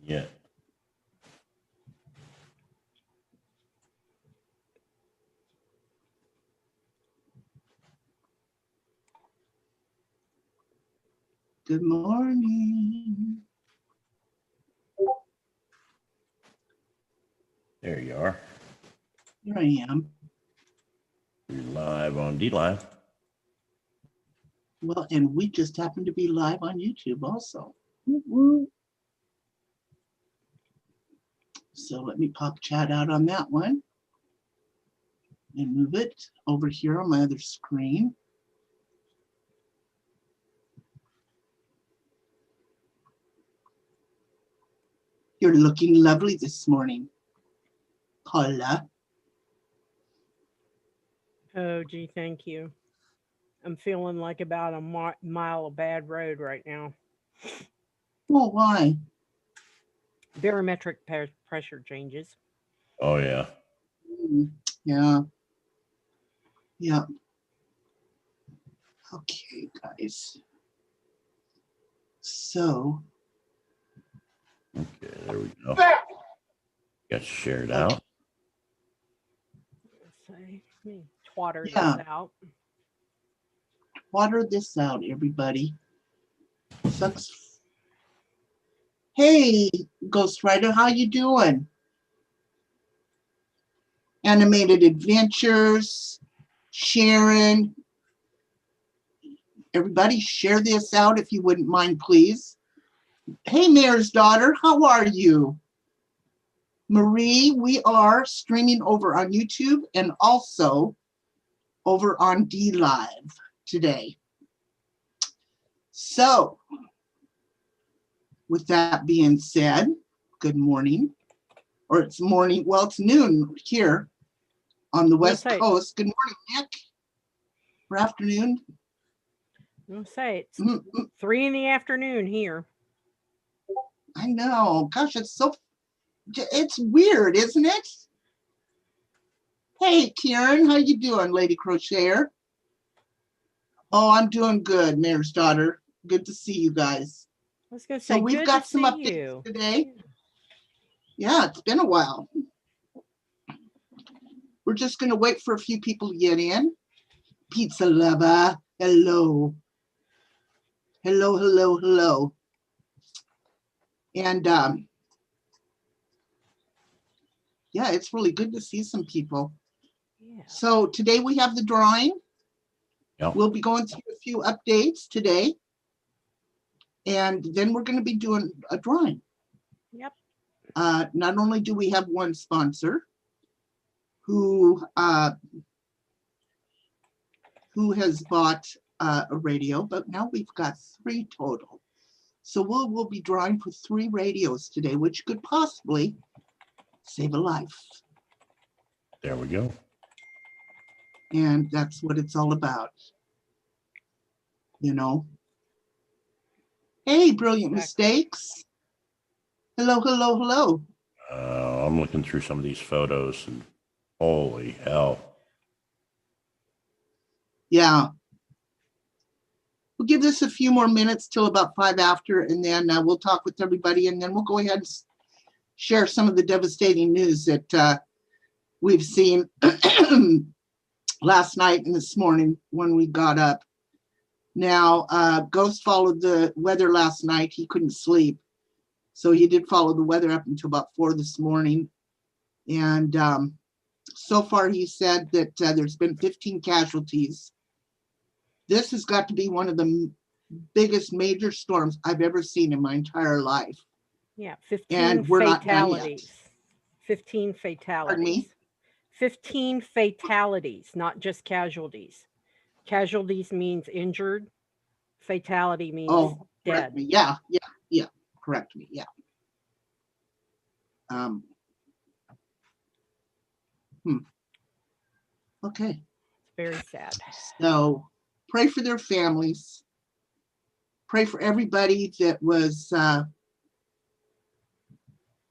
yet. Good morning. There you are. Here I am. You're live on DLive. Well, and we just happen to be live on YouTube also. So let me pop chat out on that one and move it over here on my other screen. You're looking lovely this morning, Paula. Oh, gee, thank you. I'm feeling like about a mile of bad road right now. Oh, why? Barometric pressure changes. Oh, yeah. Yeah. Yeah. Okay, guys. So. Okay, there we go. Got shared out. Let's see. Let me twatter this out. Water this out, everybody. Sucks. Hey, Ghost Rider, how you doing? Animated Adventures, Sharon. Everybody share this out if you wouldn't mind, please. Hey, Mayor's daughter, how are you? Marie, we are streaming over on YouTube and also over on DLive today. So, with that being said, good morning. Or it's morning, well, it's noon here on the West Coast. Good morning, Nick. Or afternoon. I'll say it's 3 in the afternoon here. I know. Gosh, it's weird, isn't it? Hey, Karen, how you doing, Lady Crocheter? Oh, I'm doing good, Mayor's daughter. Good to see you guys. I was going to say, so we've got some updates today. Yeah, it's been a while. We're just going to wait for a few people to get in. Pizza lover, hello. Hello, hello, hello. And yeah, it's really good to see some people. Yeah. So today we have the drawing. Yep. We'll be going through a few updates today. And then we're going to be doing a drawing. Yep. Not only do we have one sponsor who has bought a radio, but now we've got 3 total. So we'll be drawing for 3 radios today, which could possibly save a life. There we go. And that's what it's all about. You know. Hey, Brilliant Mistakes. Hello, hello, hello. I'm looking through some of these photos and holy hell. Yeah. We'll give this a few more minutes till about 5 after, and then we'll talk with everybody, and then we'll go ahead and share some of the devastating news that we've seen last night and this morning when we got up. Now, Ghost followed the weather last night. He couldn't sleep. So he did follow the weather up until about 4 this morning. And so far, he said that there's been 15 casualties. This has got to be one of the biggest major storms I've ever seen in my entire life. Yeah, 15 and we're fatalities. 15 fatalities. Pardon me? 15 fatalities, not just casualties. Casualties means injured. Fatality means dead. Correct me. Yeah. Correct me. Yeah. Okay. It's very sad. So pray for their families. Pray for everybody that was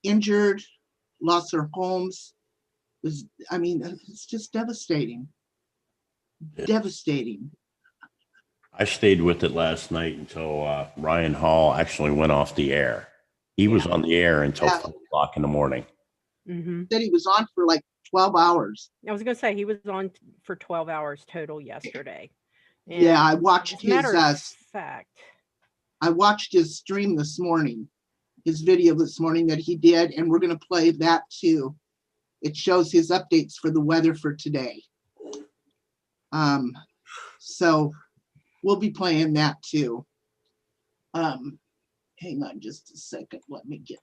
injured, lost their homes. It's just devastating. Devastating. I stayed with it last night until Ryan Hall actually went off the air. He was on the air until Yeah. 4 o'clock in the morning. Mm-hmm. Said he was on for like 12 hours. I was gonna say he was on for 12 hours total yesterday. Yeah, And I watched as a matter his of fact, I watched his stream this morning, his video this morning that he did, and we're going to play that too. It shows his updates for the weather for today. So we'll be playing that too. Hang on just a second. Let me get.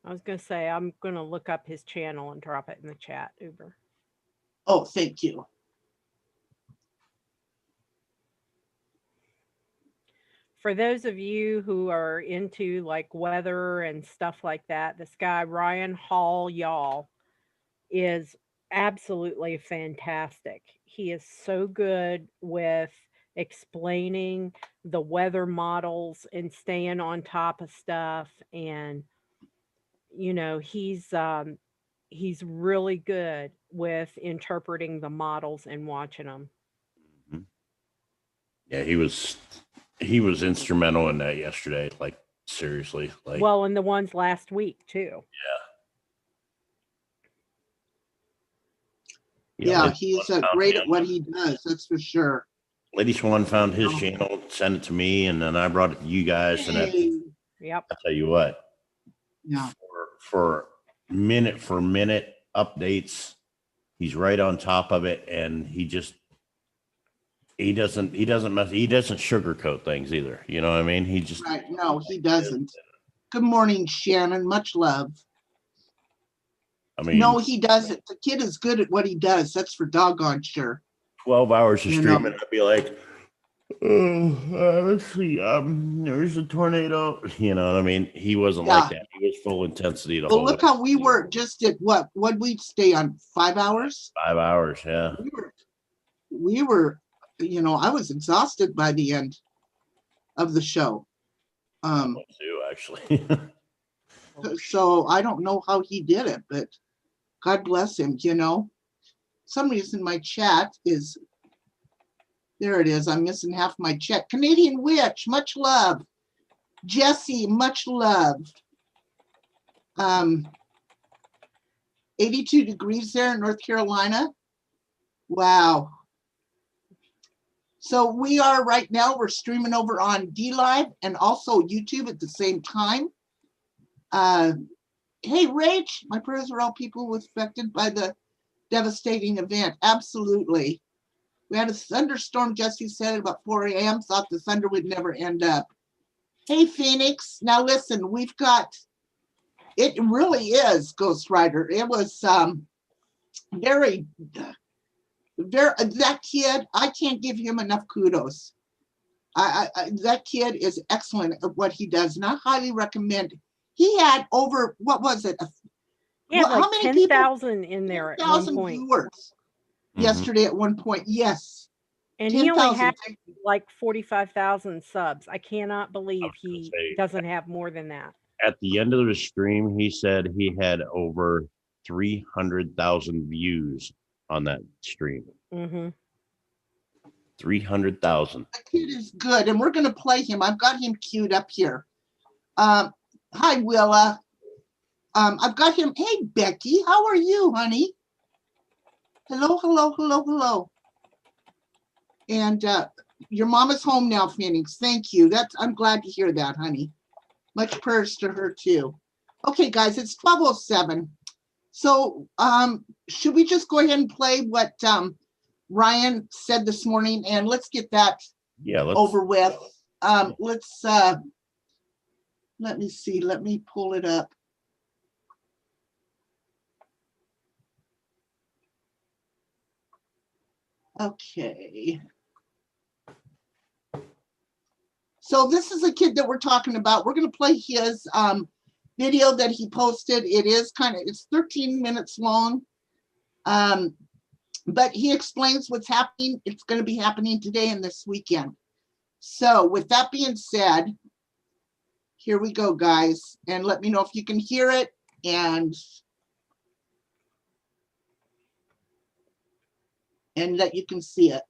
I was gonna say I'm gonna look up his channel and drop it in the chat, Uber. Oh, thank you. For those of you who are into like weather and stuff like that, this guy Ryan Hall Y'all is absolutely fantastic. He is so good with explaining the weather models and staying on top of stuff, and he's really good with interpreting the models and watching them. Mhm. Yeah, he was instrumental in that yesterday. Like seriously, like Well, and the ones last week too. Yeah, Lady he's Swan found great him. at what he does. That's for sure. Lady Swan found his channel, sent it to me, and then I brought it to you guys. And Hey. Yep. I tell you what, Yeah. for minute updates, he's right on top of it, and he doesn't sugarcoat things either. You know what I mean? He just Right. No, he doesn't. Good morning, Shannon. Much love. I mean, No, he doesn't. The kid is good at what he does. That's for doggone sure. 12 hours of You know. streaming, I'd be like, let's see, there's a tornado. You know what I mean? He wasn't like that. He was full intensity the Well, whole look way. how we were just at what we stay on 5 hours? 5 hours, yeah. We were, I was exhausted by the end of the show. Too, actually. So I don't know how he did it, but God bless him, Some reason my chat is, there it is. I'm missing half my chat. Canadian Witch, much love. Jesse, much love. 82 degrees there in North Carolina. Wow. So we are right now, we're streaming over on DLive and also YouTube at the same time. Hey, Rach, my prayers are all people affected by the devastating event. Absolutely. We had a thunderstorm, Jesse said, at about 4 a.m. Thought the thunder would never end up. Hey, Phoenix. Now listen, we've got, it really is Ghost Rider. It was very, that kid, I can't give him enough kudos. That kid is excellent at what he does, and I highly recommend. He had over, what was it? Yeah, how like many 10,000 in there at one 10,000 point. viewers yesterday at one point. Yes. And he only 10,000. had like 45,000 subs. I cannot believe was gonna he say, doesn't have more than that. At the end of the stream, he said he had over 300,000 views on that stream. Mm-hmm. 300,000. The kid is good, and we're going to play him. I've got him queued up here. Hi, Willa. I've got him. Hey, Becky, how are you, honey? Hello, hello, hello, hello. And your mama's home now, Phoenix. Thank you. I'm glad to hear that, honey. Much prayers to her too. Okay, guys, it's 12:07. So should we just go ahead and play what Ryan said this morning, and let's get that over with. Let's let me see. Let me pull it up. Okay. So this is a kid that we're talking about. We're going to play his video that he posted. It's 13 minutes long. But he explains what's happening. It's going to be happening today and this weekend. So with that being said, here we go, guys. And let me know if you can hear it and that you can see it.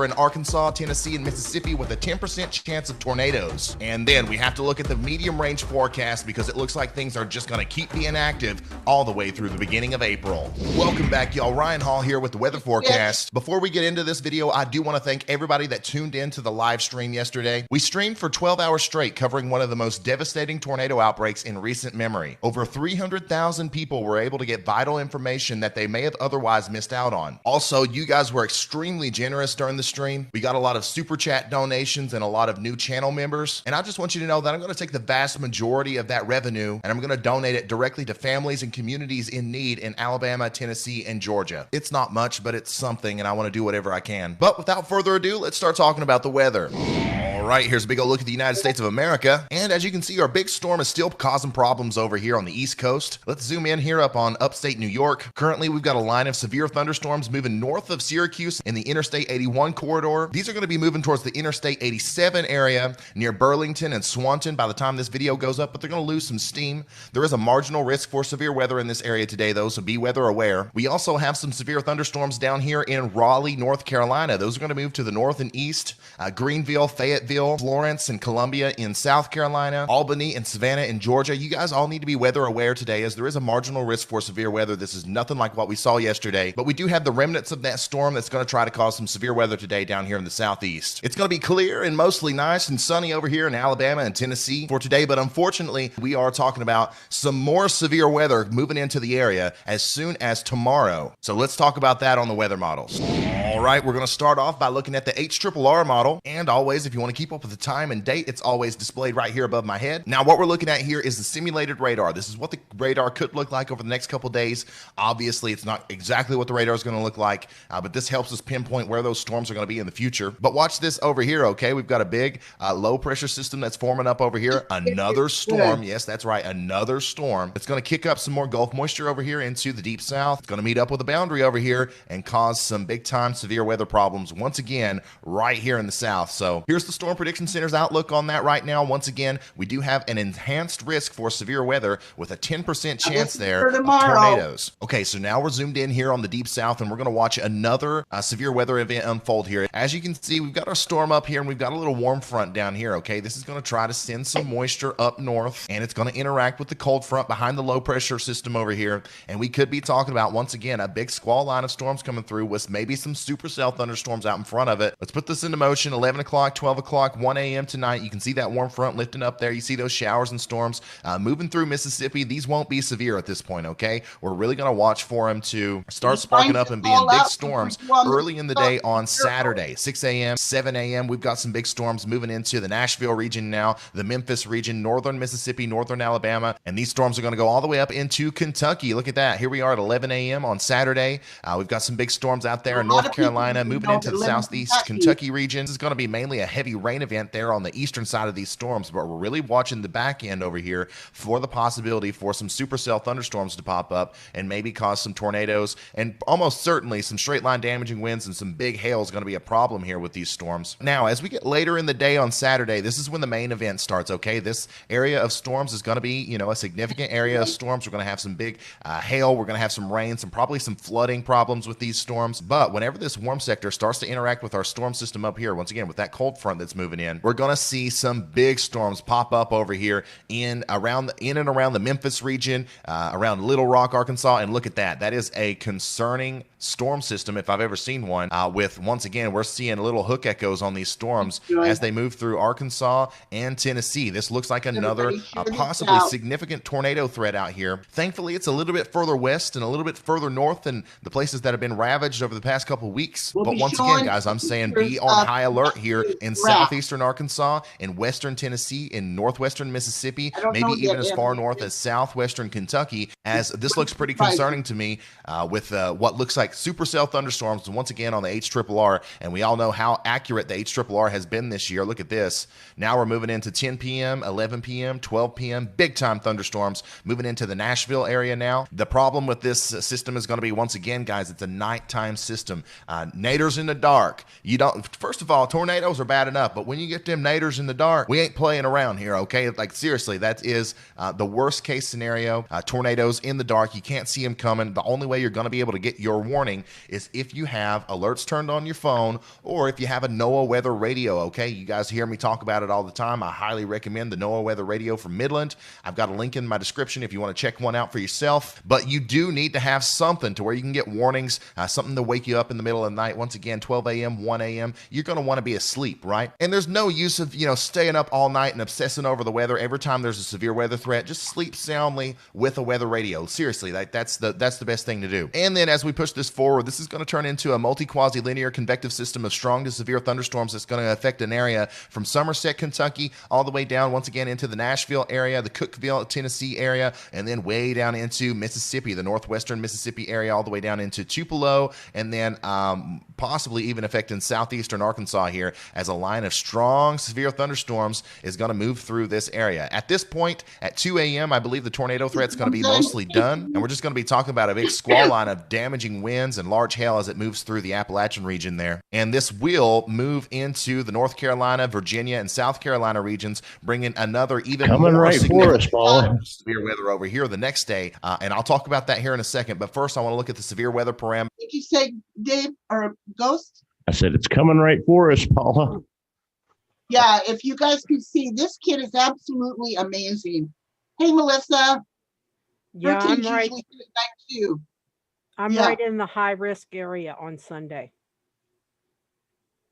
in Arkansas, Tennessee, and Mississippi with a 10% chance of tornadoes. And then we have to look at the medium range forecast because it looks like things are just going to keep being active all the way through the beginning of April. Welcome back, y'all. Ryan Hall here with the weather forecast. Before we get into this video, I do want to thank everybody that tuned in to the live stream yesterday. We streamed for 12 hours straight, covering one of the most devastating tornado outbreaks in recent memory. Over 300,000 people were able to get vital information that they may have otherwise missed out on. Also, you guys were extremely generous during the stream. We got a lot of super chat donations and a lot of new channel members. And I just want you to know that I'm going to take the vast majority of that revenue and I'm going to donate it directly to families and communities in need in Alabama, Tennessee, and Georgia. It's not much, but it's something, and I want to do whatever I can. But without further ado, let's start talking about the weather. All right, here's a big old look at the United States of America. And as you can see, our big storm is still causing problems over here on the East Coast. Let's zoom in here up on upstate New York. Currently, we've got a line of severe thunderstorms moving north of Syracuse in the Interstate 81 corridor. These are going to be moving towards the Interstate 87 area near Burlington and Swanton by the time this video goes up, but they're going to lose some steam. There is a marginal risk for severe weather in this area today, though, so be weather aware. We also have some severe thunderstorms down here in Raleigh, North Carolina. Those are going to move to the north and east. Greenville, Fayetteville, Florence, and Columbia in South Carolina, Albany and Savannah in Georgia. You guys all need to be weather aware today as there is a marginal risk for severe weather. This is nothing like what we saw yesterday, but we do have the remnants of that storm that's going to try to cause some severe weather today down here in the southeast. It's going to be clear and mostly nice and sunny over here in Alabama and Tennessee for today, but unfortunately, we are talking about some more severe weather moving into the area as soon as tomorrow. So let's talk about that on the weather models. All right, we're going to start off by looking at the HRRR model. And always, if you want to keep up with the time and date, it's always displayed right here above my head. Now, what we're looking at here is the simulated radar. This is what the radar could look like over the next couple days. Obviously, it's not exactly what the radar is going to look like, but this helps us pinpoint where those storms are going to be in the future. But watch this over here, okay? We've got a big low pressure system that's forming up over here. Another storm. Yes, that's right. Another storm. It's going to kick up some more Gulf moisture over here into the deep south. It's going to meet up with a boundary over here and cause some big time severe weather problems once again right here in the south. So here's the Storm Prediction Center's outlook on that right now. Once again, we do have an enhanced risk for severe weather with a 10% chance there of tornadoes. Okay, so now we're zoomed in here on the deep south and we're going to watch another severe weather event unfold here. As you can see, we've got our storm up here and we've got a little warm front down here, okay? This is going to try to send some moisture up north and it's going to interact with the cold front behind the low pressure system over here. And we could be talking about, once again, a big squall line of storms coming through with maybe some supercell thunderstorms out in front of it. Let's put this into motion. 11 o'clock, 12 o'clock, 1 a.m. tonight. You can see that warm front lifting up there. You see those showers and storms moving through Mississippi. These won't be severe at this point, okay? We're really going to watch for them to start sparking up and being big storms early in the day on Saturday, 6 a.m., 7 a.m. We've got some big storms moving into the Nashville region now, the Memphis region, northern Mississippi, northern Alabama, and these storms are going to go all the way up into Kentucky. Look at that. Here we are at 11 a.m. on Saturday. We've got some big storms out there in North Carolina, moving into the southeast Kentucky region. This is going to be mainly a heavy rain event there on the eastern side of these storms, but we're really watching the back end over here for the possibility for some supercell thunderstorms to pop up and maybe cause some tornadoes, and almost certainly some straight line damaging winds and some big hail is going to be a problem here with these storms. Now, as we get later in the day on Saturday, this is when the main event starts, okay? This area of storms is going to be, you know, a significant area of storms. We're going to have some big hail. We're going to have some rain, probably some flooding problems with these storms. But whenever this warm sector starts to interact with our storm system up here, once again, with that cold front that's moving in, we're going to see some big storms pop up over here in and around the Memphis region, around Little Rock, Arkansas. And look at that. That is a concerning storm system if I've ever seen one. With, once again, we're seeing little hook echoes on these storms as they move through Arkansas and Tennessee. This looks like another possibly significant tornado threat out here. Thankfully, it's a little bit further west and a little bit further north than the places that have been ravaged over the past couple weeks. But once again, guys, I'm saying be on high alert here in southeastern Arkansas, in western Tennessee, in northwestern Mississippi, maybe even as far north as southwestern Kentucky, as this looks pretty concerning to me with what looks like supercell thunderstorms, once again on the HRRR, and we all know how accurate the HRRR has been this year. Look at this. Now we're moving into 10 p.m., 11 p.m., 12 p.m., big time thunderstorms moving into the Nashville area now. The problem with this system is going to be, once again, guys, it's a nighttime system. Naders in the dark. You don't, first of all, tornadoes are bad enough, but when you get them naders in the dark, we ain't playing around here, okay? Like, seriously, that is the worst case scenario. Tornadoes in the dark, you can't see them coming. The only way you're going to be able to get your warning warning is if you have alerts turned on your phone or if you have a NOAA weather radio, okay? You guys hear me talk about it all the time. I highly recommend the NOAA weather radio from Midland. I've got a link in my description if you want to check one out for yourself. But you do need to have something to where you can get warnings, something to wake you up in the middle of the night. Once again, 12 a.m., 1 a.m., you're going to want to be asleep, right? And there's no use of, staying up all night and obsessing over the weather. Every time there's a severe weather threat, just sleep soundly with a weather radio. Seriously, that's the best thing to do. And then as we push this forward, this is going to turn into a multi-quasi-linear convective system of strong to severe thunderstorms that's going to affect an area from Somerset, Kentucky, all the way down once again into the Nashville area, the Cookeville, Tennessee area, and then way down into Mississippi, the northwestern Mississippi area, all the way down into Tupelo, and then possibly even affecting southeastern Arkansas here as a line of strong severe thunderstorms is going to move through this area. At this point, at 2 a.m., I believe the tornado threat's going to be mostly done, and we're just going to be talking about a big squall line of damaging winds and large hail as it moves through the Appalachian region there. And this will move into the North Carolina, Virginia, and South Carolina regions, bringing another even Coming more right for us, Paula. severe weather over here the next day. And I'll talk about that here in a second. But first, I want to look at the severe weather parameters. Did you say, Dave or Ghost? I said, it's coming right for us, Paula. Yeah, if you guys could see, this kid is absolutely amazing. Hey, Melissa. Yeah, her I'm kids right. usually do it night too. I'm Yeah. right in the high risk area on Sunday.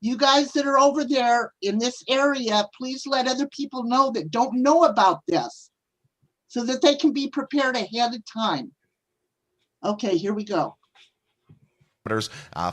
You guys that are over there in this area, please let other people know that don't know about this so that they can be prepared ahead of time. Okay, here we go.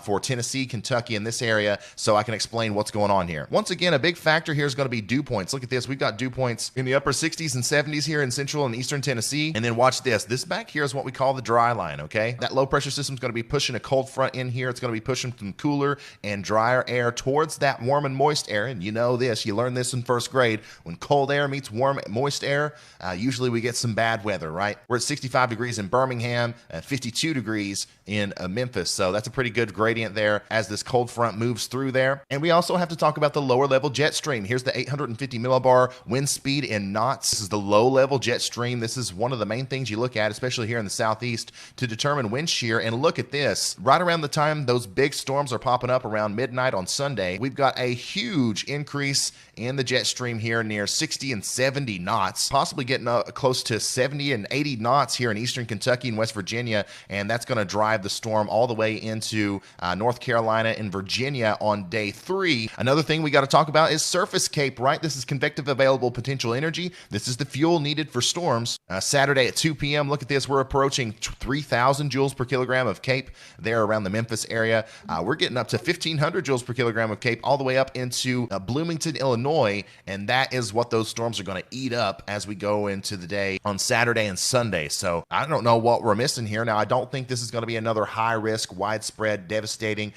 For Tennessee, Kentucky, in this area, so I can explain what's going on here. Once again, a big factor here is going to be dew points. Look at this. We've got dew points in the upper 60s and 70s here in central and eastern Tennessee. And then watch this. This back here is what we call the dry line, okay? That low pressure system is going to be pushing a cold front in here. It's going to be pushing some cooler and drier air towards that warm and moist air. And you know this. You learned this in first grade. When cold air meets warm, moist air, usually we get some bad weather, right? We're at 65 degrees in Birmingham, 52 degrees in Memphis. So that's a pretty good gradient there as this cold front moves through there. And we also have to talk about the lower level jet stream. Here's the 850 millibar wind speed in knots. This is the low level jet stream. This is one of the main things you look at, especially here in the southeast, to determine wind shear. And look at this. Right around the time those big storms are popping up around midnight on Sunday, we've got a huge increase in the jet stream here near 60 and 70 knots, possibly getting close to 70 and 80 knots here in eastern Kentucky and West Virginia. And that's going to drive the storm all the way into North Carolina and Virginia on day 3. Another thing we got to talk about is surface CAPE, right? This is convective available potential energy. This is the fuel needed for storms. Saturday at 2 p.m., look at this. We're approaching 3,000 joules per kilogram of CAPE there around the Memphis area. We're getting up to 1,500 joules per kilogram of CAPE all the way up into Bloomington, Illinois, and that is what those storms are going to eat up as we go into the day on Saturday and Sunday. So I don't know what we're missing here. Now, I don't think this is going to be another high-risk, widespread, devastating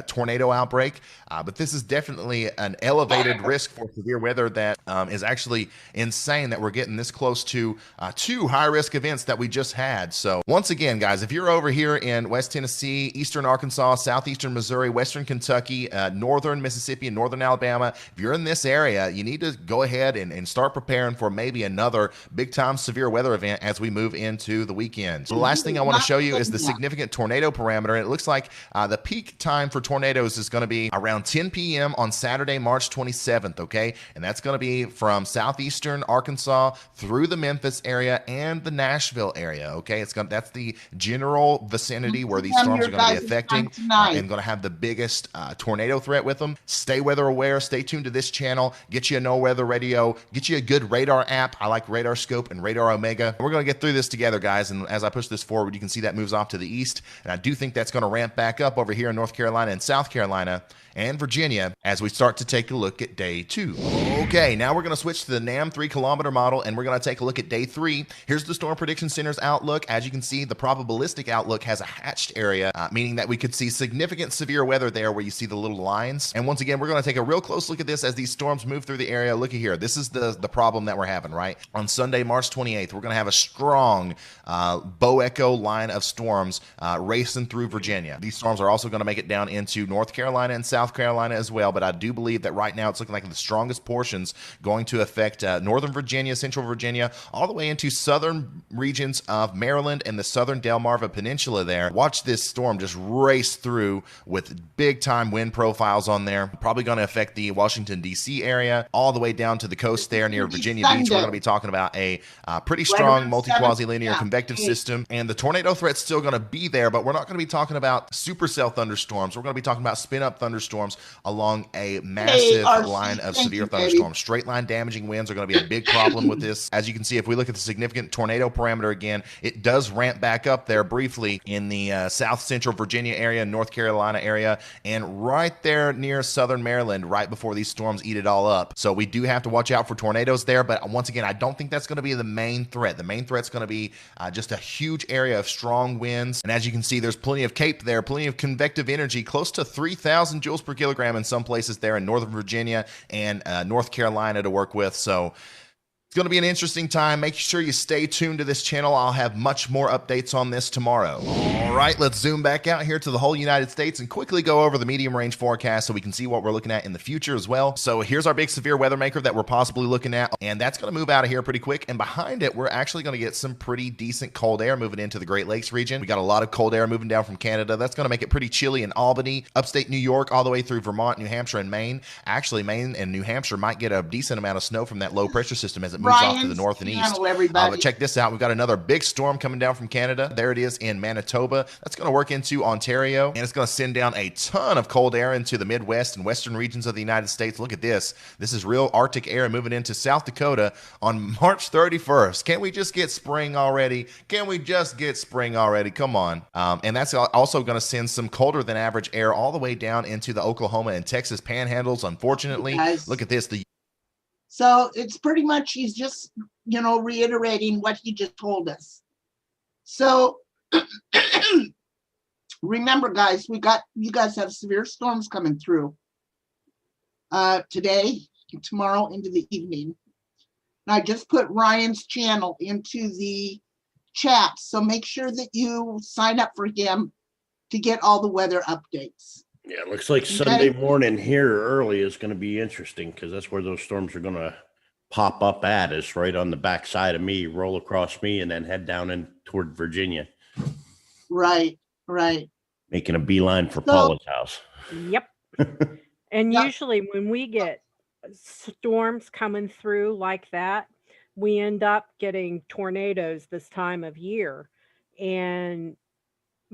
tornado outbreak, but this is definitely an elevated risk for severe weather that is actually insane that we're getting this close to 2 high-risk events that we just had. So once again, guys, if you're over here in West Tennessee, eastern Arkansas, southeastern Missouri, western Kentucky, northern Mississippi, and northern Alabama, if you're in this area, you need to go ahead and start preparing for maybe another big-time severe weather event as we move into the weekend. So the last thing I want to show you is the significant tornado parameter. It looks like the peak time for tornadoes is going to be around 10 p.m. on Saturday, March 27th, okay? And that's going to be from southeastern Arkansas through the Memphis area and the Nashville area, okay? That's the general vicinity where these storms are going to be affecting and going to have the biggest tornado threat with them. Stay weather aware. Stay tuned to this channel. Get you a No Weather Radio. Get you a good radar app. I like Radar Scope and Radar Omega. We're going to get through this together, guys. And as I push this forward, you can see that moves off to the east. And I do think that's going to ramp back up over here in North Carolina and South Carolina and Virginia as we start to take a look at day 2. Okay, now we're going to switch to the NAM 3-kilometer model, and we're going to take a look at day 3. Here's the Storm Prediction Center's outlook. As you can see, the probabilistic outlook has a hatched area, meaning that we could see significant severe weather there where you see the little lines. And once again, we're going to take a real close look at this as these storms move through the area. Look at here. This is the problem that we're having, right? On Sunday, March 28th, we're going to have a strong bow echo line of storms racing through Virginia. These storms are also going to make it down into North Carolina and South Carolina as well, but I do believe that right now it's looking like the strongest portions going to affect Northern Virginia, Central Virginia, all all the way into southern regions of Maryland and the southern Delmarva Peninsula there. Watch this storm just race through with big time wind profiles on there. Probably going to affect the Washington, D.C. area, all the way down to the coast there near Virginia Beach. We're going to be talking about a pretty strong multi-quasi-linear convective system, and the tornado threat's still going to be there, but we're not going to be talking about supercell thunderstorms. We're going to be talking about spin-up thunderstorms along a massive line of severe thunderstorms. Straight line damaging winds are going to be a big problem with this. As you can see, if we look at the significant tornado parameter again, it does ramp back up there briefly in the south central Virginia area, North Carolina area, and right there near southern Maryland, right before these storms eat it all up. So we do have to watch out for tornadoes there, but once again, I don't think that's going to be the main threat. The main threat's going to be just a huge area of strong winds, and as you can see, there's plenty of CAPE there, plenty of convective energy, close to 3,000 joules per kilogram in some places there in northern Virginia and North Carolina to work with. So it's going to be an interesting time. Make sure you stay tuned to this channel. I'll have much more updates on this tomorrow. All right, let's zoom back out here to the whole United States and quickly go over the medium range forecast so we can see what we're looking at in the future as well. So here's our big severe weather maker that we're possibly looking at, and that's going to move out of here pretty quick. And behind it, we're actually going to get some pretty decent cold air moving into the Great Lakes region. We got a lot of cold air moving down from Canada. That's going to make it pretty chilly in Albany, upstate New York, all the way through Vermont, New Hampshire, and Maine. Actually, Maine and New Hampshire might get a decent amount of snow from that low pressure system as it moves off to the north and east. But check this out. We've got another big storm coming down from Canada. There it is in Manitoba. That's going to work into Ontario, and it's going to send down a ton of cold air into the Midwest and western regions of the United States. Look at this. This is real Arctic air moving into South Dakota on March 31st. Can't we just get spring already? Can we just get spring already? Come on. And that's also going to send some colder than average air all the way down into the Oklahoma and Texas panhandles. Unfortunately, look at this. So it's pretty much, he's just, reiterating what he just told us. So remember, guys, you guys have severe storms coming through today, tomorrow, into the evening. And I just put Ryan's channel into the chat, so make sure that you sign up for him to get all the weather updates. Yeah, it looks like Sunday morning here early is going to be interesting because that's where those storms are going to pop up at, is right on the backside of me, roll across me, and then head down in toward Virginia. Right. Making a beeline for Paula's house. Yep. And usually when we get storms coming through like that, we end up getting tornadoes this time of year. And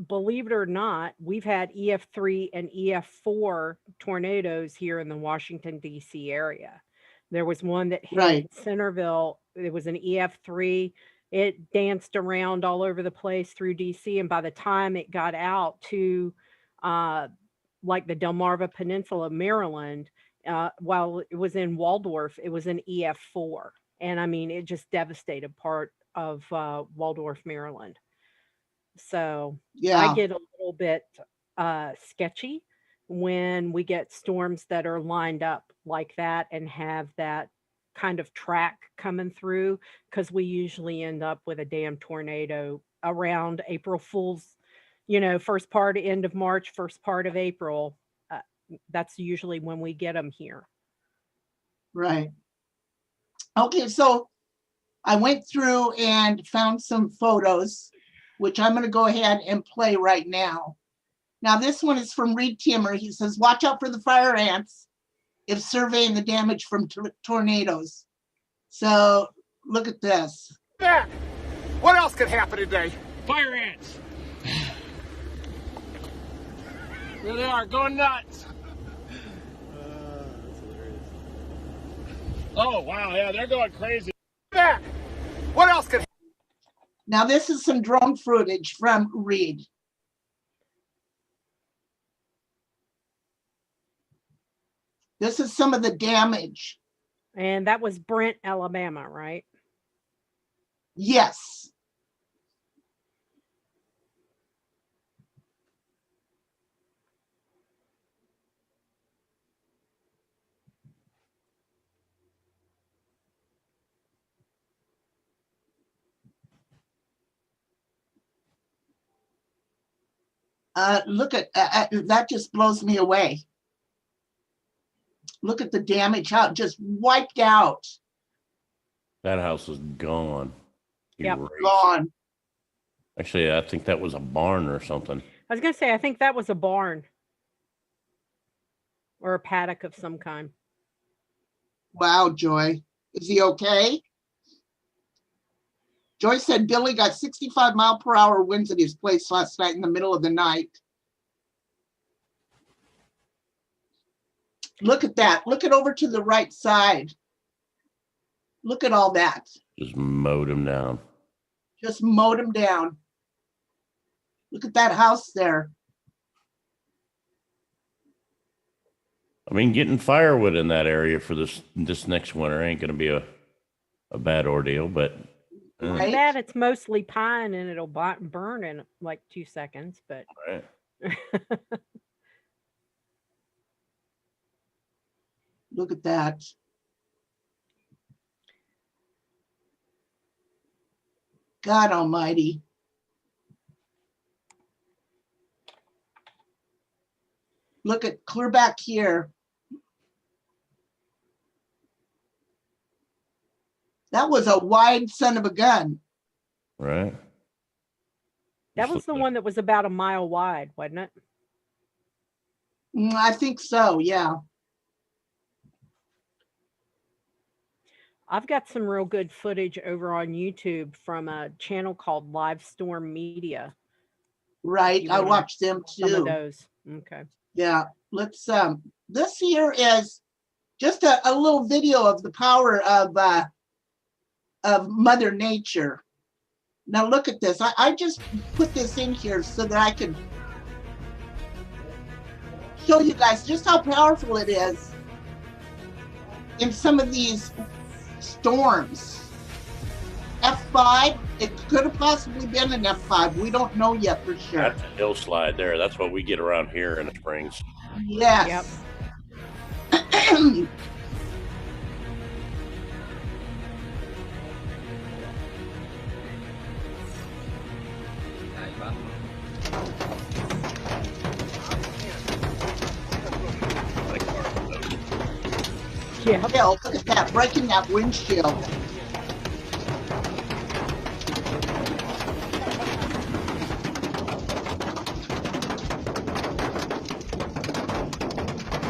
believe it or not, we've had EF3 and EF4 tornadoes here in the Washington, D.C. area. There was one that hit Centerville. It was an EF3. It danced around all over the place through D.C. And by the time it got out to like the Delmarva Peninsula, Maryland, while it was in Waldorf, it was an EF4. And I mean, it just devastated part of Waldorf, Maryland. So I get a little bit sketchy when we get storms that are lined up like that and have that kind of track coming through, because we usually end up with a damn tornado around April Fool's, first part, end of March, first part of April. That's usually when we get them here. Right. Okay, so I went through and found some photos, which I'm going to go ahead and play right now. Now, this one is from Reed Timmer. He says, watch out for the fire ants if surveying the damage from tornadoes. So look at this. Yeah. What else could happen today? Fire ants. There they are, going nuts. That's hilarious. Oh, wow, yeah, they're going crazy. Yeah. What else could happen? Now, this is some drone footage from Reed. This is some of the damage. And that was Brent, Alabama, right? Yes. Look at that, just blows me away. Look at the damage, how it just wiped out. That house is gone. Yep. Erased. Gone. Actually, I think that was a barn or something. I was going to say, I think that was a barn or a paddock of some kind. Wow, Joy. Is he okay? Joy said Billy got 65-mile-per-hour winds at his place last night in the middle of the night. Look at that. Look at over to the right side. Look at all that. Just mowed him down. Just mowed him down. Look at that house there. I mean, getting firewood in that area for this next winter ain't going to be a bad ordeal, but Right? That it's mostly pine and it'll burn in like 2 seconds, but right. Look at that. God almighty. Look at clear back here. That was a wide son of a gun. Right. that was the one that was about a mile wide, wasn't it? I think so, yeah. I've got some real good footage over on YouTube from a channel called Live Storm Media. Right, You I wanna- watched them Some of too. those. Okay. Yeah, let's, this here is just a little video of the power of Mother Nature. Now look at this. I just put this in here so that I could show you guys just how powerful it is in some of these storms. F5, it could have possibly been an F5. We don't know yet for sure. That's a hill slide there. That's what we get around here in the springs. Yes. Yeah. Hell, look at that, breaking that windshield.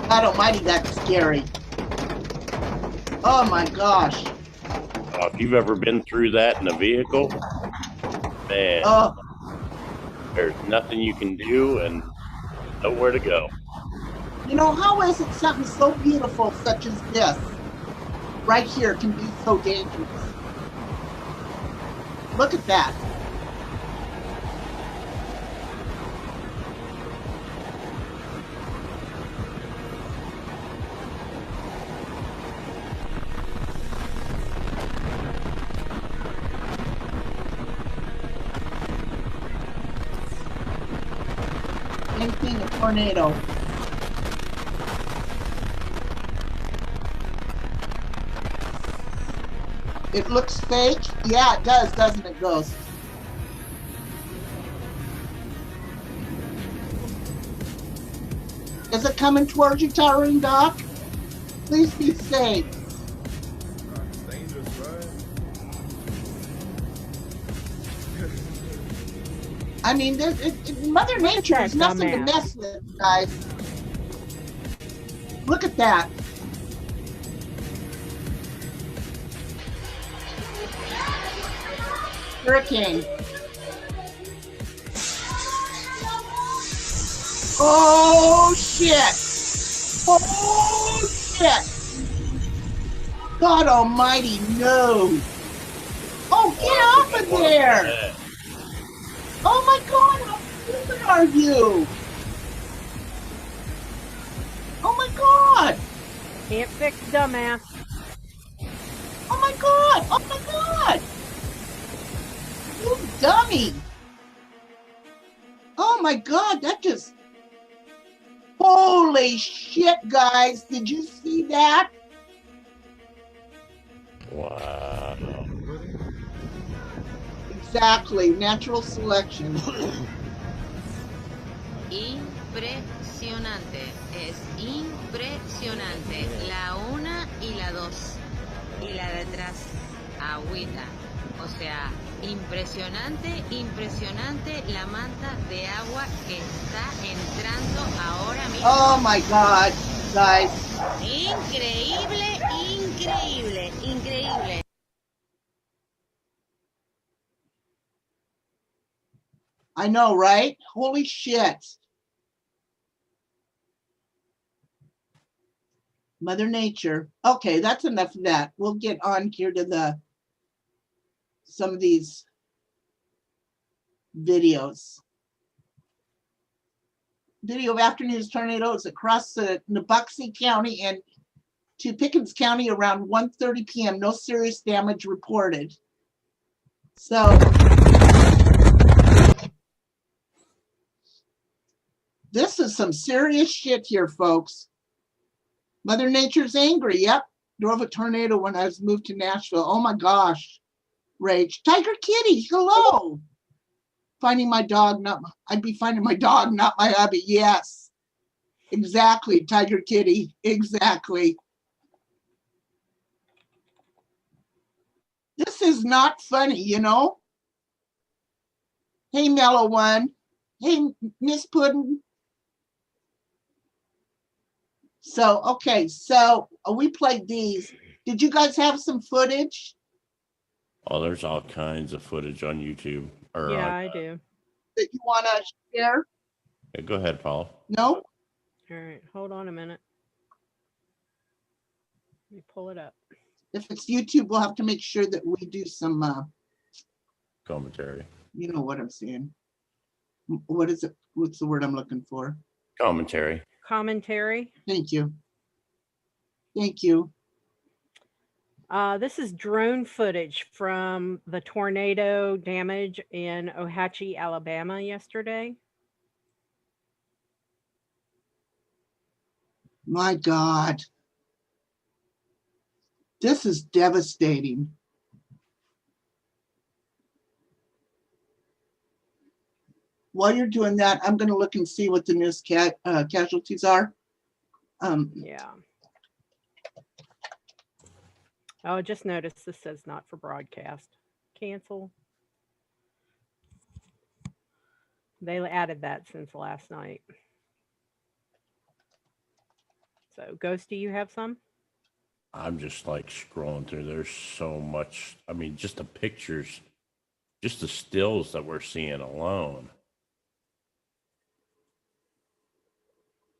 God almighty, that's scary. Oh my gosh. If you've ever been through that in a vehicle, man, Oh, there's nothing you can do and nowhere to go. you know, how is it something so beautiful such as this right here can be so dangerous? Look at that. Same thing, a tornado. It looks fake. Yeah, it does, doesn't it, Ghost? Is it coming towards you, Tyrone Doc? Please be safe. I mean, Mother Nature is nothing to dumbass. mess with, guys. Look at that. Hurricane. Oh shit! Oh shit! God almighty, no! Oh, get off of there! Oh my God, how stupid are you? Oh my God! Can't fix dumbass. Oh my God! Oh my God! You dummy! Oh my God, that just... Holy shit, guys! Did you see that? Wow. Exactly, natural selection. Impresionante, es impresionante. La una y la dos. Y la de atrás. agüita. O sea, impresionante, impresionante la manta de agua que está entrando ahora mismo. Oh my God, guys. Increíble, increíble, increíble. I know, right? Holy shit. Mother Nature. Okay, that's enough of that. We'll get on here to some of these videos. Video of afternoon's tornadoes across the Nabucco County and to Pickens County around 1:30 p.m. No serious damage reported. So this is some serious shit here, folks. Mother Nature's angry. Yep. Drove a tornado when I was moved to Nashville. Oh my gosh. Rage. Tiger Kitty, hello. Finding my dog, I'd be finding my dog, not my hubby. Yes. Exactly, Tiger Kitty. Exactly. This is not funny, you know? Hey, Mellow One. Hey, Miss Puddin'. So, okay, so we played these. Did you guys have some footage? Oh, there's all kinds of footage on YouTube. Or Yeah, on, I do. That you want to share? yeah, go ahead, Paul. No? All right, hold on a minute. Let me pull it up. If it's YouTube, we'll have to make sure that we do some, Commentary. you know what I'm saying. What is it? What's the word I'm looking for? Commentary. Commentary. Thank you. Thank you. This is drone footage from the tornado damage in Ohatchee, Alabama yesterday. My God. This is devastating. While you're doing that, I'm going to look and see what the newest casualties are. Yeah. Oh, just noticed this says not for broadcast. Cancel. They added that since last night. So, Ghost, do you have some? I'm just like scrolling through. There's so much. I mean, just the pictures, just the stills that we're seeing alone.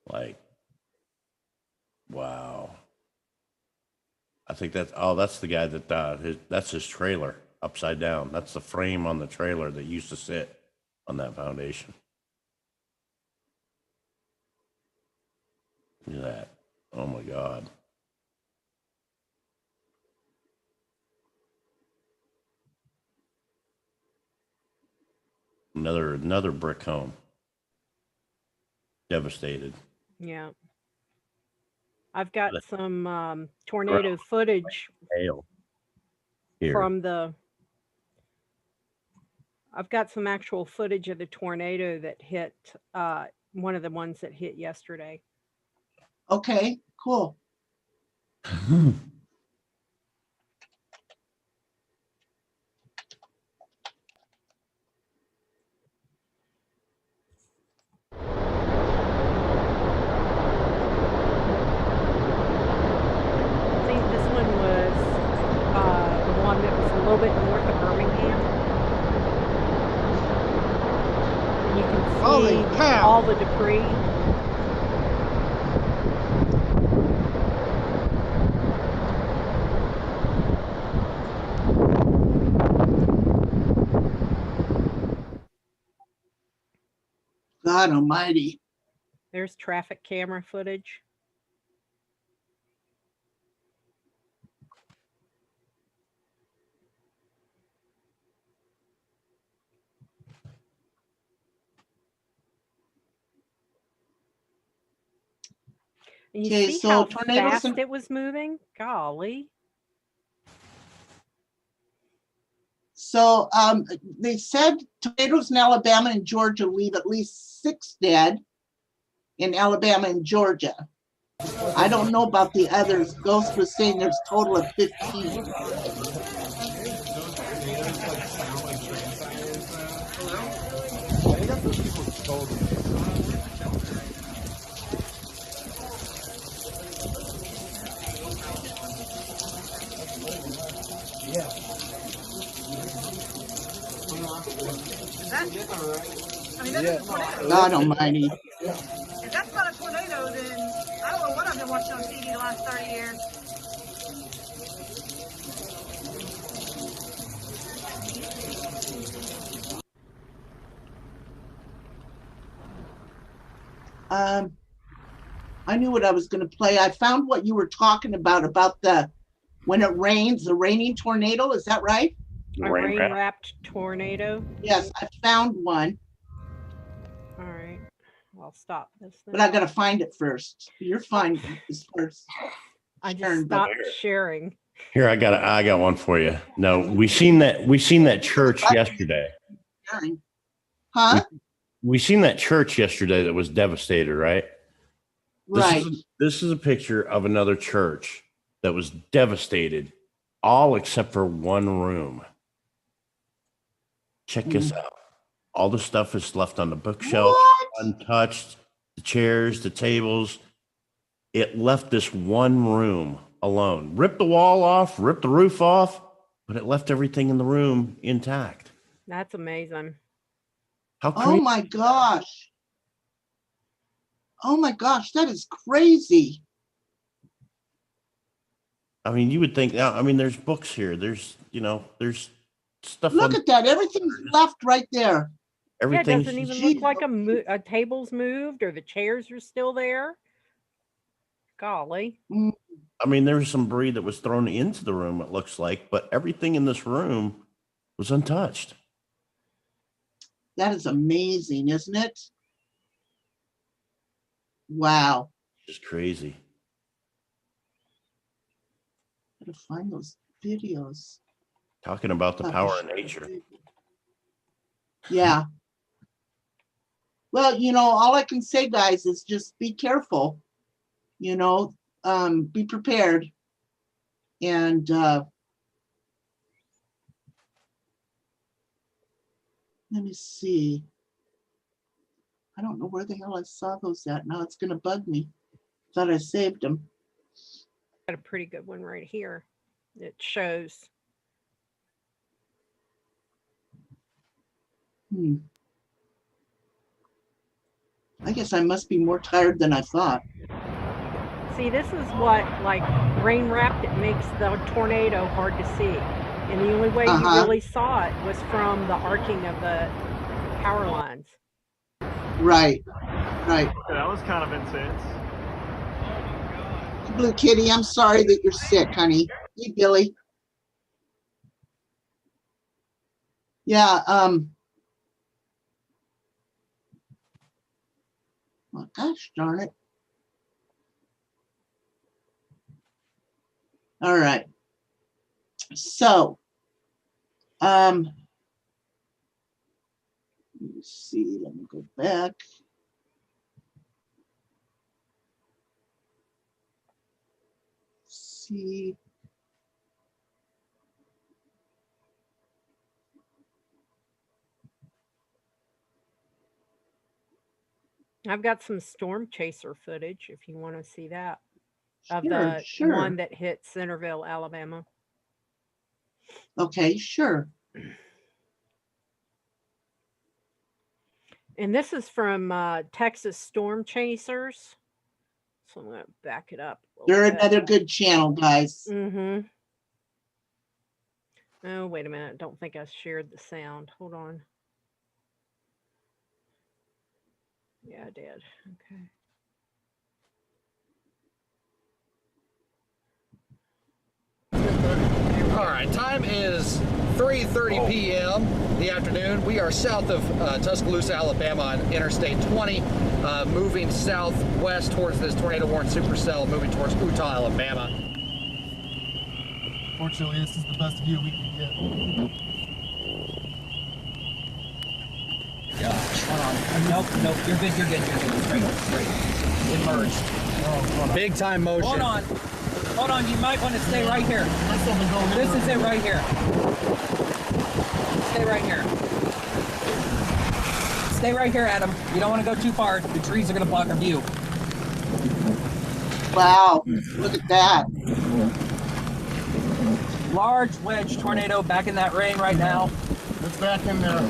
Like, wow. I think that's the guy that, that's his trailer upside down. That's the frame on the trailer that used to sit on that foundation. Look at that. Oh my God. Another brick home. Devastated. Yeah. I've got some tornado footage Hail. Here. from I've got some actual footage of the tornado that hit, one of the ones that hit yesterday. Okay, cool. I think this one was the one that was a little bit north of Birmingham. And you can Holy see cow. all the debris. God almighty. There's traffic camera footage. And you Okay, see so how tornadoes fast and- it was moving? Golly. So they said tornadoes in Alabama and Georgia leave at least 6 dead in Alabama and Georgia. I don't know about the others. Ghost was saying there's a total of 15. God almighty. If that's not a tornado, then I don't know what I've been watching on TV the last 30 years. I knew what I was going to play. I found what you were talking about the when it rains, the raining tornado. Is that right? A rain-wrapped tornado. Yes, I found one, All right. I'll stop this. but I got to find it first. You're fine as first. I just turn, but- stopped sharing. Here, I got one for you. No, we seen that church yesterday. Huh? We seen that church yesterday that was devastated, right? Right. This is a picture of another church that was devastated, all except for one room. Check this out. All the stuff is left on the bookshelf, What? untouched. The chairs, the tables. It left this one room alone. Ripped the wall off, ripped the roof off, but it left everything in the room intact. That's amazing. How Oh crazy! my gosh. Oh my gosh, that is crazy. I mean, you would think. I mean, there's books here. There's stuff. Look at that. Everything's left right there. Yeah, it everything. doesn't even look like a table's moved or the chairs are still there. Golly. I mean, there was some debris that was thrown into the room, it looks like, but everything in this room was untouched. That is amazing, isn't it? Wow. Just crazy. Gotta find those videos. Talking about the power of nature. Yeah. Well, all I can say, guys, is just be careful. Be prepared. And let me see. I don't know where the hell I saw those at. Now it's going to bug me. Thought I saved them. Got a pretty good one right here. It shows. I guess I must be more tired than I thought. See, this is what, like, rain wrapped, it makes the tornado hard to see. And the only way you really saw it was from the arcing of the power lines. Right. That was kind of intense. Blue Kitty, I'm sorry that you're sick, honey. Hey, Billy. Yeah, well, gosh darn it. All right. So, let me see, let me go back. See. I've got some storm chaser footage if you want to see that. Of Sure, the one that hit Centerville, Alabama. Okay, sure. And this is from Texas Storm Chasers. So I'm going to back it up. They're another good channel, guys. Mm-hmm. Oh, wait a minute. I don't think I shared the sound. Hold on. Yeah, I did. Okay. All right, time is 3:30 p.m. in the afternoon. We are south of Tuscaloosa, Alabama on Interstate 20, moving southwest towards this tornado-warned supercell, moving towards Utah, Alabama. Fortunately, this is the best view we can get. Gosh, hold on. Nope, you're good. Straight. It merged. Big time motion. Hold on. Hold on, you might want to stay right here. That's something going This is it right here. Stay right here. Stay right here, Adam. You don't want to go too far. The trees are going to block our view. Wow, look at that. Large wedge tornado back in that rain right now. It's back in there.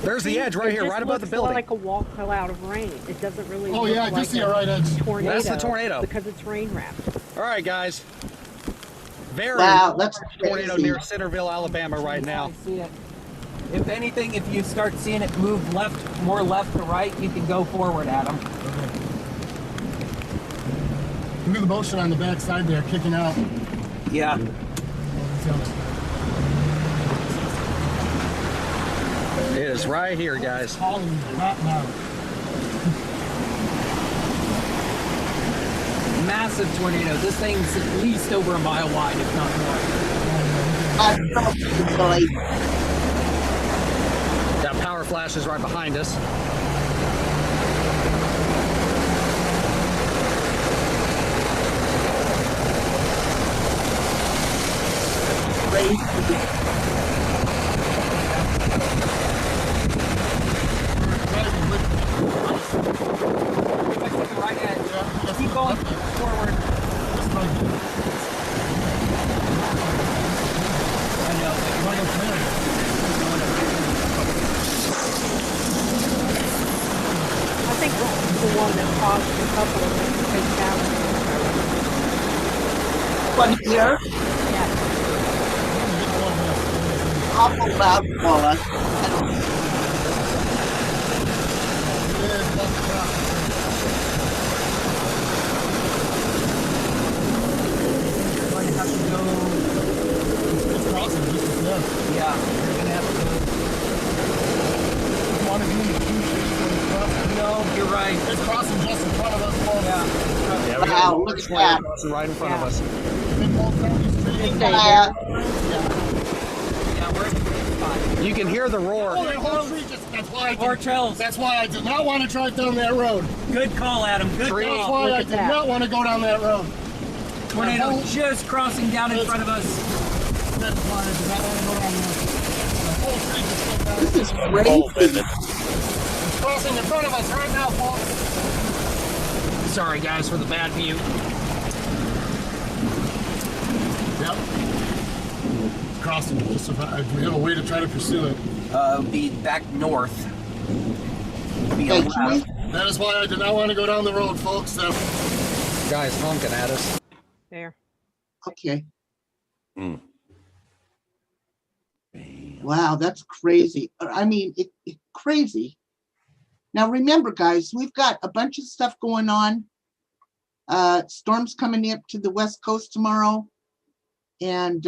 There's the edge right It here, just right above the looks building. like a wall cloud of rain. It doesn't really Oh look yeah, I do like see a a right edge. tornado. That's the tornado. Because it's rain wrapped. All right, guys. Very Wow, that's tornado crazy. near Centerville, Alabama right now. I see it. If anything, if you start seeing it move left, more left to right, you can go forward, Adam. Look at the motion on the back side there, kicking out. Yeah. It is right here, guys. Calling me right now. Massive tornado. This thing's at least over a mile wide, if not more. That power flash is right behind us. Right edge. Keep going forward. I know. I think that's the one that caused a couple of them to take down. One here, Yeah. awful loud, Paula. You're going to have to go. It's crossing just as well. Yeah, you're going to have to You want to be in the queue when it's crossing? go. No, you're right. It's crossing just in front of us, folks. Yeah. Yeah, we got Wow, a look large at tornado that. crossing right in front of Yeah. us. Big old County Street. Yeah. Yeah, we're in the great spot. You can hear the roar. Oh, that whole street just, that's why I Or did, trails. that's why I did not want to drive down that road. Good call, Adam. Good Three. That's call. why look I at did that. not want to go down that road. Tornado just crossing down in front of us. That's why I did not want to go down there. The whole street just went down. This is Oh, crazy. Vivid. It's crossing in front of us right now, folks. Sorry, guys, for the bad view. Yep. It's crossing. Just if we have a way to try to pursue it. Be back north. Be Okay, on can we, left. That is why I did not want to go down the road, folks. Guys honking at us. There. okay. Mm. Wow, that's crazy. I mean, it's crazy. Now remember, guys, we've got a bunch of stuff going on. Storms coming up to the West Coast tomorrow. And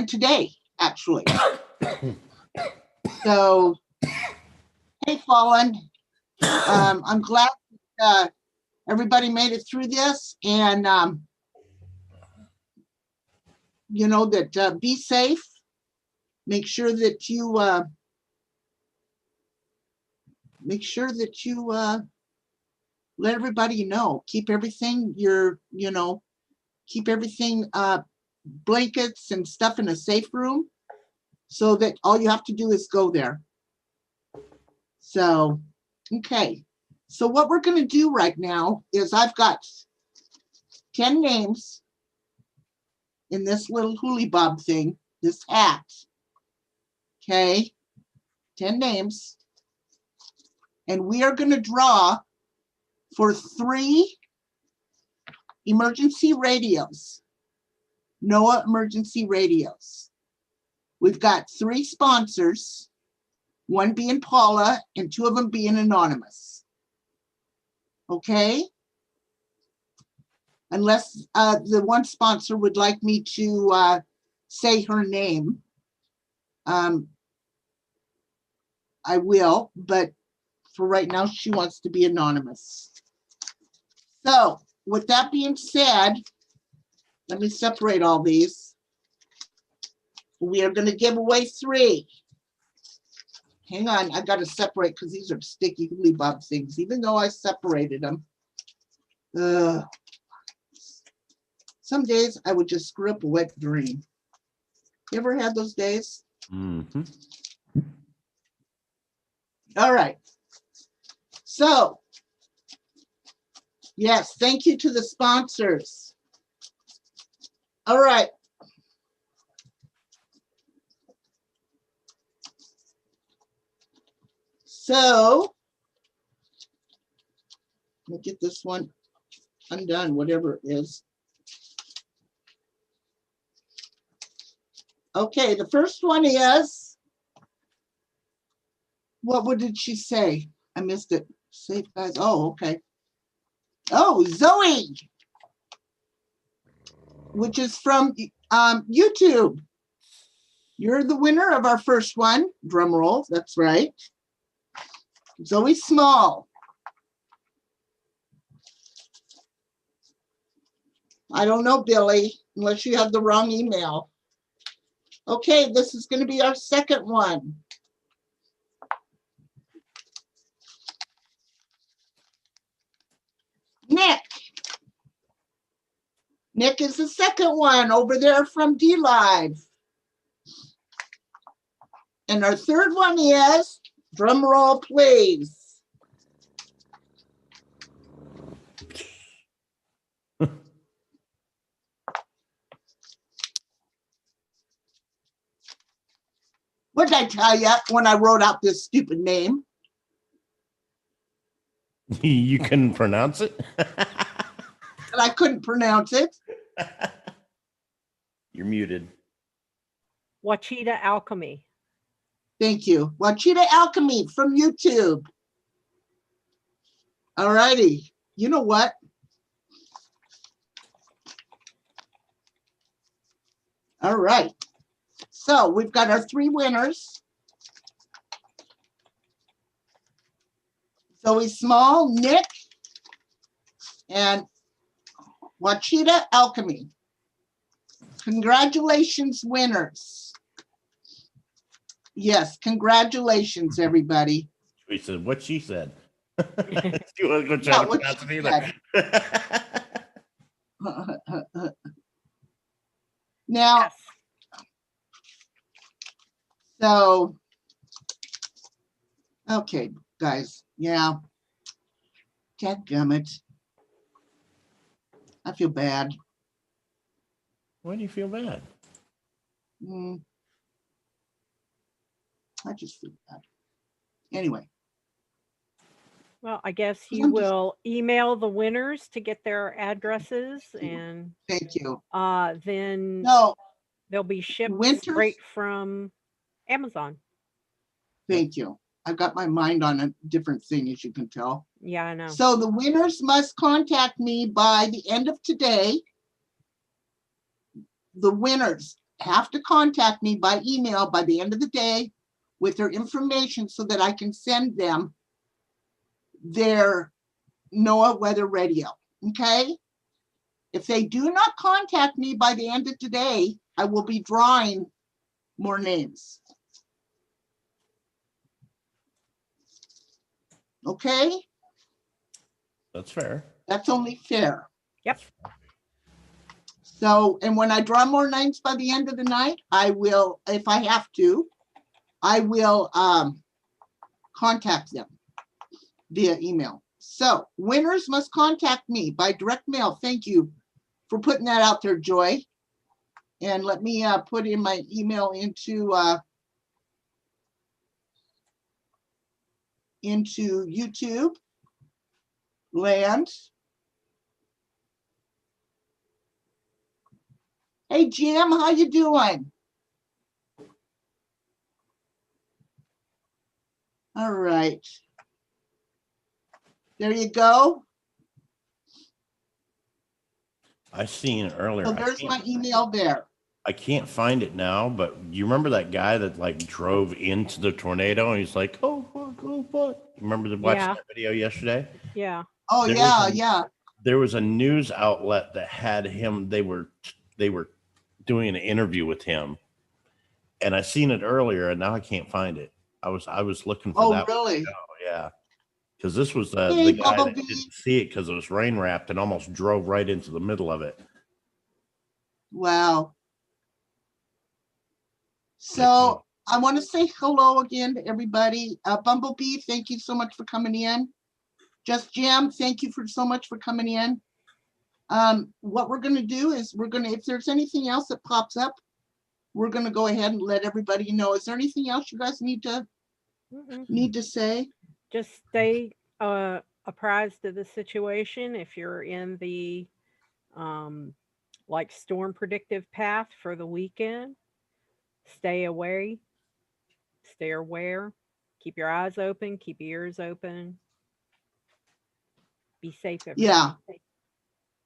today, actually. So, hey, Fallen. I'm glad everybody made it through this, and you know that be safe. Make sure that you let everybody know. Keep everything keep everything blankets and stuff in a safe room, so that all you have to do is go there. So, okay. So what we're going to do right now is I've got 10 names in this little hooly bob thing, this hat. Okay, 10 names. And we are going to draw for 3 emergency radios, NOAA emergency radios. We've got 3 sponsors, one being Paula and 2 of them being anonymous. Okay? Unless the one sponsor would like me to say her name, I will, but for right now, she wants to be anonymous. So with that being said, let me separate all these. We are going to give away 3. Hang on, I gotta separate because these are sticky hooly bob things, even though I separated them. Some days I would just screw up a wet dream. You ever had those days? Mm-hmm. All right. So, yes, thank you to the sponsors. All right. So, let me get this one undone, whatever it is. Okay, the first one is, what did she say? I missed it. Safe guys. Oh, okay. Oh, Zoe, which is from YouTube. You're the winner of our first one. Drum roll. That's right. Zoe Small. I don't know, Billy, unless you have the wrong email. Okay, this is going to be our second one. Nick. Nick is the second one over there from D-Live. And our third one is, drum roll please. What did I tell you when I wrote out this stupid name? You couldn't pronounce it? And I couldn't pronounce it. You're muted. Wachita Alchemy. Thank you. Wachita Alchemy from YouTube. All righty. You know what? All right. So we've got our three winners. Zoe Small, Nick, and Wachita Alchemy. Congratulations, winners. Yes, congratulations, everybody. She said what she said. You want to go try Yeah, to what pronounce she it either? Now, Yes. so, okay, guys, yeah. Dadgummit. I feel bad. Why do you feel bad? I just feel bad. Anyway. Well, I guess I'm you just- will email the winners to get their addresses, and Thank you. then No, they'll be shipped Winters? straight from Amazon. thank you. I've got my mind on a different thing, as you can tell. Yeah, I know. So the winners must contact me by the end of today. The winners have to contact me by email by the end of the day with their information so that I can send them their NOAA weather radio, okay? If they do not contact me by the end of today, I will be drawing more names. Okay? That's fair. That's only fair. Yep. So, and when I draw more names by the end of the night, I will, if I have to, I will contact them via email. So winners must contact me by direct mail. Thank you for putting that out there, Joy. And let me put in my email into YouTube land. Hey, Jim, how you doing? All right. There you go. I seen it earlier. So there's my email there. I can't find it now, but you remember that guy that like drove into the tornado and he's like, oh, fuck, oh, fuck. Remember watching Yeah. that video yesterday? Yeah. Oh, There yeah, was a- yeah. There was a news outlet that had him. They were doing an interview with him, and I seen it earlier, and now I can't find it. I was looking for Oh, that. really? Oh, yeah. Because this was Hey, the guy that Bumblebee. didn't see it because it was rain wrapped and almost drove right into the middle of it. Wow. So I want to say hello again to everybody. Bumblebee, thank you so much for coming in. Just Jam, thank you for so much for coming in. What we're going to do is if there's anything else that pops up, we're going to go ahead and let everybody know. Is there anything else you guys need to say? Just stay apprised of the situation. If you're in the like storm predictive path for the weekend, stay aware, keep your eyes open, keep your ears open. Be safe, everybody.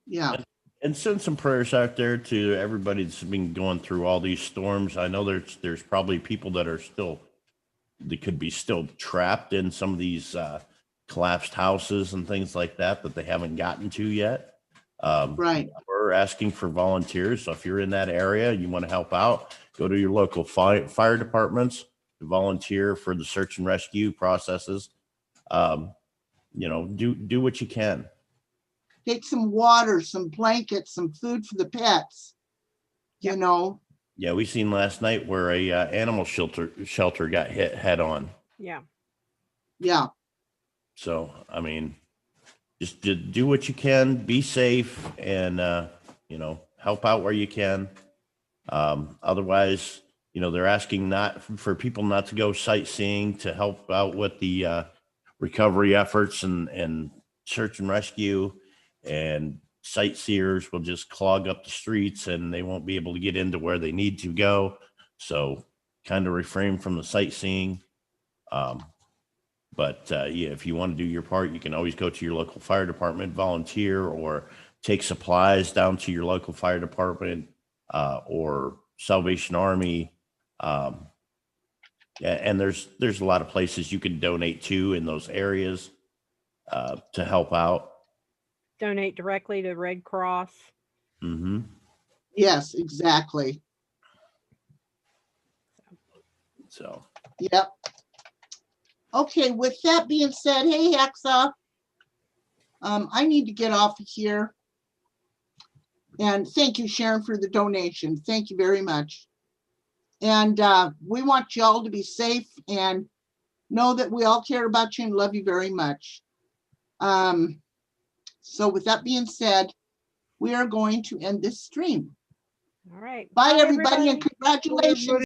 Yeah. And send some prayers out there to everybody that's been going through all these storms. I know there's probably people that could be still trapped in some of these collapsed houses and things like that they haven't gotten to yet. Right. We're asking for volunteers. So if you're in that area, you want to help out, go to your local fire departments to volunteer for the search and rescue processes. Do what you can. Take some water, some blankets, some food for the pets. You know. Yeah, we seen last night where a animal shelter got hit head on. Yeah. Yeah. So I mean, just do what you can, be safe, and help out where you can. Otherwise, they're asking not for people not to go sightseeing to help out with the recovery efforts and search and rescue. And sightseers will just clog up the streets and they won't be able to get into where they need to go. So kind of refrain from the sightseeing. But if you want to do your part, you can always go to your local fire department, volunteer, or take supplies down to your local fire department or Salvation Army. And there's a lot of places you can donate to in those areas to help out. Donate directly to Red Cross. Mm-hmm. Yes, exactly. So. Yep. Okay, with that being said, hey, Hexa, I need to get off of here. And thank you, Sharon, for the donation. Thank you very much. And we want y'all to be safe and know that we all care about you and love you very much. So with that being said, we are going to end this stream. All right. Bye, everybody, and congratulations.